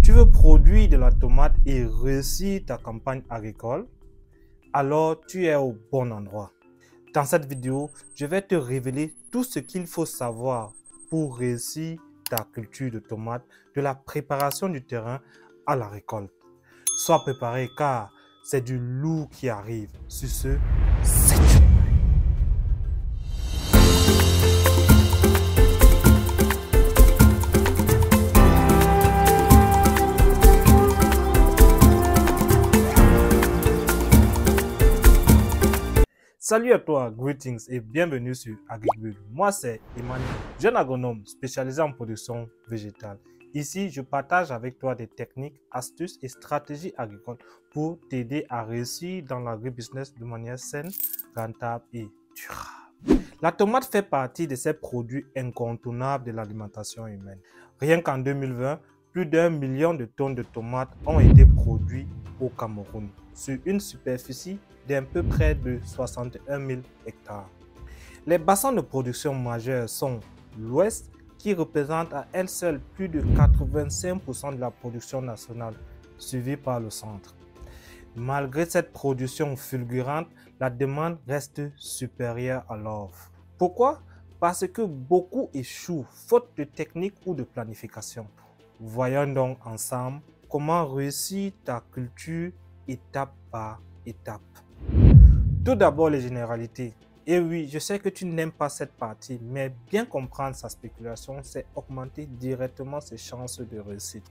Tu veux produire de la tomate et réussir ta campagne agricole? Alors tu es au bon endroit. Dans cette vidéo, je vais te révéler tout ce qu'il faut savoir pour réussir ta culture de tomates, de la préparation du terrain à la récolte. Sois préparé car c'est du lourd qui arrive. Sur ce, c'est tout. Salut à toi, greetings et bienvenue sur AgricBull. Moi c'est Emmanuel, jeune agronome spécialisé en production végétale. Ici, je partage avec toi des techniques, astuces et stratégies agricoles pour t'aider à réussir dans l'agribusiness de manière saine, rentable et durable. La tomate fait partie de ces produits incontournables de l'alimentation humaine. Rien qu'en 2020, plus d'1 million de tonnes de tomates ont été produites au Cameroun, sur une superficie d'un peu près de 61 000 hectares. Les bassins de production majeurs sont l'Ouest, qui représente à elle seule plus de 85% de la production nationale, suivi par le Centre. Malgré cette production fulgurante, la demande reste supérieure à l'offre. Pourquoi? Parce que beaucoup échouent faute de technique ou de planification. Voyons donc ensemble comment réussir ta culture étape par étape. Tout d'abord, les généralités. Et oui, je sais que tu n'aimes pas cette partie, mais bien comprendre sa spéculation, c'est augmenter directement ses chances de réussite.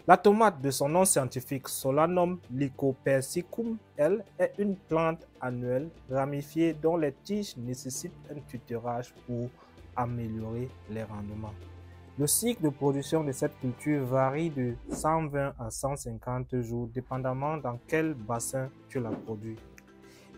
La tomate, de son nom scientifique Solanum lycopersicum, elle, est une plante annuelle ramifiée dont les tiges nécessitent un tutorage pour améliorer les rendements. Le cycle de production de cette culture varie de 120 à 150 jours, dépendamment dans quel bassin tu la produis.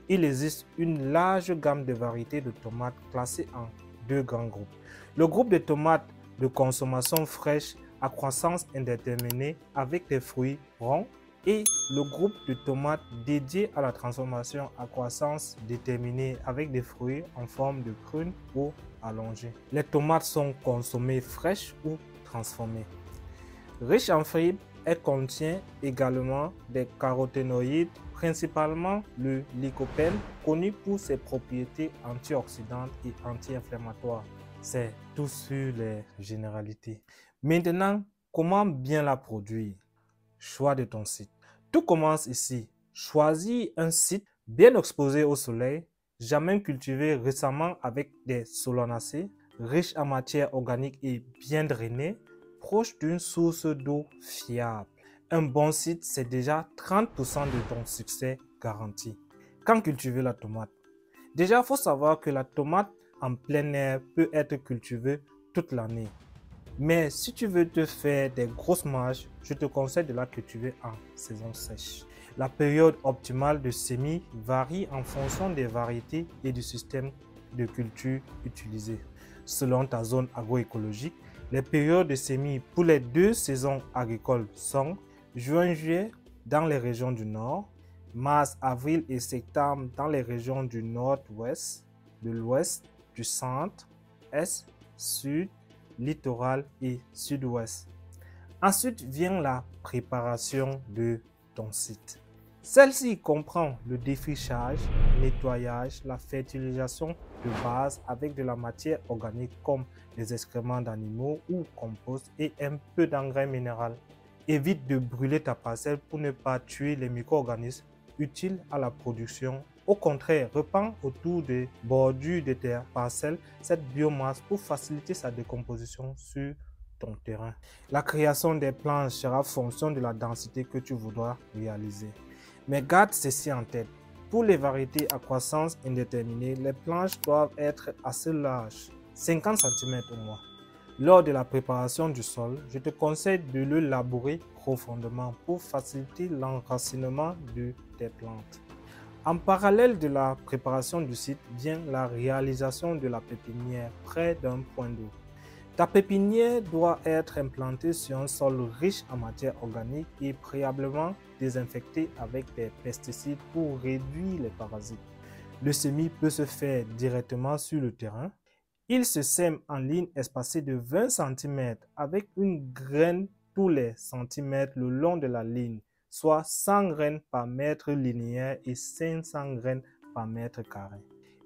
Il existe une large gamme de variétés de tomates classées en deux grands groupes. Le groupe de tomates de consommation fraîche à croissance indéterminée avec des fruits ronds et le groupe de tomates dédié à la transformation à croissance déterminée avec des fruits en forme de prune ou allongée. Les tomates sont consommées fraîches ou transformées. Riche en fibres, elle contient également des caroténoïdes, principalement le lycopène, connu pour ses propriétés antioxydantes et anti-inflammatoires. C'est tout sur les généralités. Maintenant, comment bien la produire? Choix de ton site. Tout commence ici. Choisis un site bien exposé au soleil, jamais cultivé récemment avec des solanacées, riche en matière organique et bien drainé, proche d'une source d'eau fiable. Un bon site, c'est déjà 30% de ton succès garanti. Quand cultiver la tomate? Déjà, il faut savoir que la tomate en plein air peut être cultivée toute l'année. Mais si tu veux te faire des grosses marges, je te conseille de la cultiver en saison sèche. La période optimale de semis varie en fonction des variétés et du système de culture utilisé. Selon ta zone agroécologique, les périodes de semis pour les deux saisons agricoles sont juin-juillet dans les régions du nord, mars, avril et septembre dans les régions du nord-ouest, de l'ouest, du centre, est, sud, littoral et sud-ouest. Ensuite vient la préparation de ton site. Celle-ci comprend le défrichage, nettoyage, la fertilisation de base avec de la matière organique comme les excréments d'animaux ou compost et un peu d'engrais minéral. Évite de brûler ta parcelle pour ne pas tuer les micro-organismes utiles à la production. Au contraire, répands autour des bordures de tes parcelles cette biomasse pour faciliter sa décomposition sur ton terrain. La création des planches sera fonction de la densité que tu voudras réaliser. Mais garde ceci en tête. Pour les variétés à croissance indéterminée, les planches doivent être assez larges, 50 cm au moins. Lors de la préparation du sol, je te conseille de le labourer profondément pour faciliter l'enracinement de tes plantes. En parallèle de la préparation du site vient la réalisation de la pépinière près d'un point d'eau. Ta pépinière doit être implantée sur un sol riche en matière organique et préalablement désinfecté avec des pesticides pour réduire les parasites. Le semis peut se faire directement sur le terrain. Il se sème en ligne espacée de 20 cm avec une graine tous les centimètres le long de la ligne, soit 100 graines par mètre linéaire et 500 graines par mètre carré.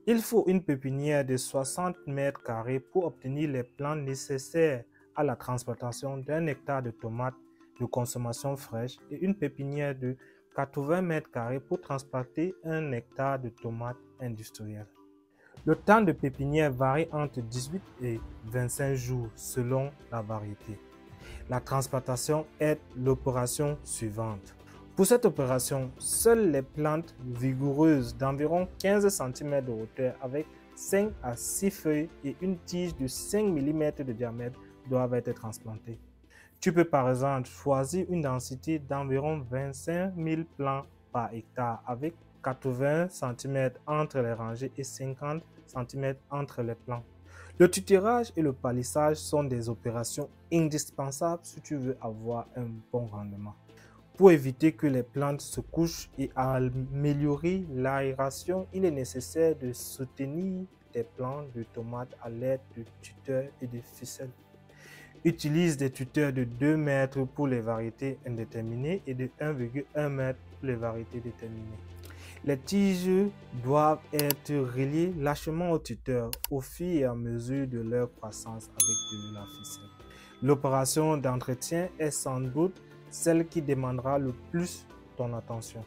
Il faut une pépinière de 60 mètres carrés pour obtenir les plantes nécessaires à la transplantation d'un hectare de tomates de consommation fraîche et une pépinière de 80 mètres carrés pour transplanter un hectare de tomates industrielles. Le temps de pépinière varie entre 18 et 25 jours selon la variété. La transplantation est l'opération suivante. Pour cette opération, seules les plantes vigoureuses d'environ 15 cm de hauteur avec 5 à 6 feuilles et une tige de 5 mm de diamètre doivent être transplantées. Tu peux par exemple choisir une densité d'environ 25 000 plants par hectare avec 80 cm entre les rangées et 50 cm entre les plants. Le tutorage et le palissage sont des opérations indispensables si tu veux avoir un bon rendement. Pour éviter que les plantes se couchent et améliorer l'aération, il est nécessaire de soutenir tes plants de tomates à l'aide de tuteurs et de ficelles. Utilise des tuteurs de 2 mètres pour les variétés indéterminées et de 1,1 m pour les variétés déterminées. Les tiges doivent être reliées lâchement aux tuteurs au fur et à mesure de leur croissance avec de la ficelle. L'opération d'entretien est sans doute celle qui demandera le plus ton attention.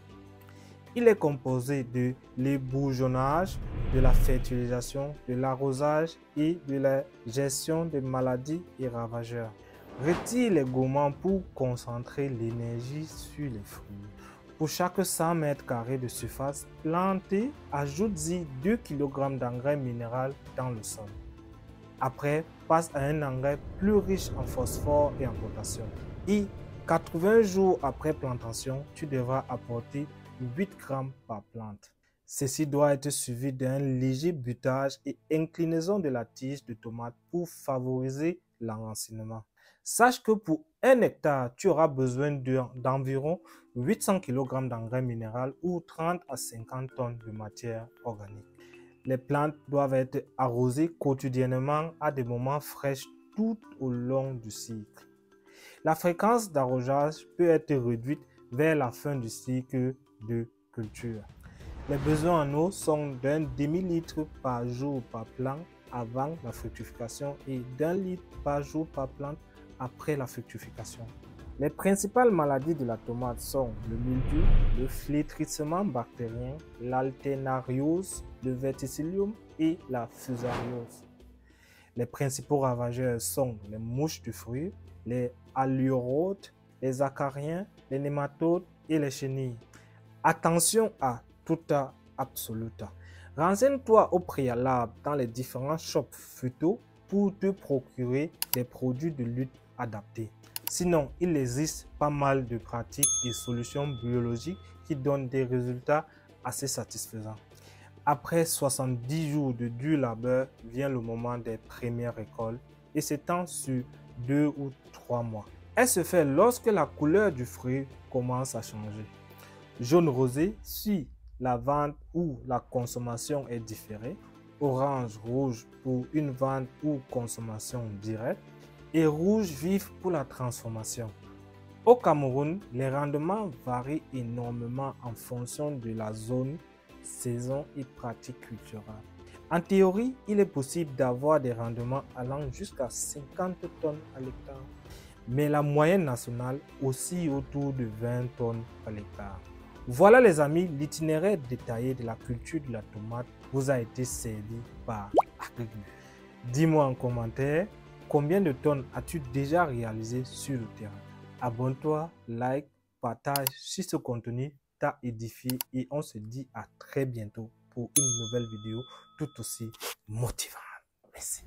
Il est composé de l'ébourgeonnage, de la fertilisation, de l'arrosage et de la gestion des maladies et ravageurs. Retire les gourmands pour concentrer l'énergie sur les fruits. Pour chaque 100 mètres carrés de surface plantée, ajoute-y 2 kg d'engrais minéral dans le sol. Après, passe à un engrais plus riche en phosphore et en potassium. Et 80 jours après plantation, tu devras apporter 8 g par plante. Ceci doit être suivi d'un léger butage et inclinaison de la tige de tomate pour favoriser l'enracinement. Sache que pour 1 hectare, tu auras besoin d'environ 800 kg d'engrais minéral ou 30 à 50 tonnes de matière organique. Les plantes doivent être arrosées quotidiennement à des moments fraîches tout au long du cycle. La fréquence d'arrosage peut être réduite vers la fin du cycle de culture. Les besoins en eau sont d'un demi-litre par jour par plant avant la fructification et d'1 litre par jour par plante après la fructification. Les principales maladies de la tomate sont le mildiou, le flétrissement bactérien, l'alternariose, le verticillium et la fusariose. Les principaux ravageurs sont les mouches de fruits, les alurotes, les acariens, les nématodes et les chenilles. Attention à Tuta absoluta. Renseigne-toi au préalable dans les différents shops phyto pour te procurer des produits de lutte adaptés. Sinon, il existe pas mal de pratiques et solutions biologiques qui donnent des résultats assez satisfaisants. Après 70 jours de dur labeur, vient le moment des premières récoltes et s'étend sur 2 ou 3 mois. Elle se fait lorsque la couleur du fruit commence à changer. Jaune rosé si la vente ou la consommation est différée, orange rouge pour une vente ou consommation directe et rouge vif pour la transformation. Au Cameroun, les rendements varient énormément en fonction de la zone, saison et pratique culturelle. En théorie, il est possible d'avoir des rendements allant jusqu'à 50 tonnes à l'hectare, mais la moyenne nationale oscille autour de 20 tonnes à l'hectare. Voilà les amis, l'itinéraire détaillé de la culture de la tomate vous a été servi par AgricBio. Dis-moi en commentaire combien de tonnes as-tu déjà réalisé sur le terrain. Abonne-toi, like, partage si ce contenu t'a édifié et on se dit à très bientôt pour une nouvelle vidéo tout aussi motivante. Merci.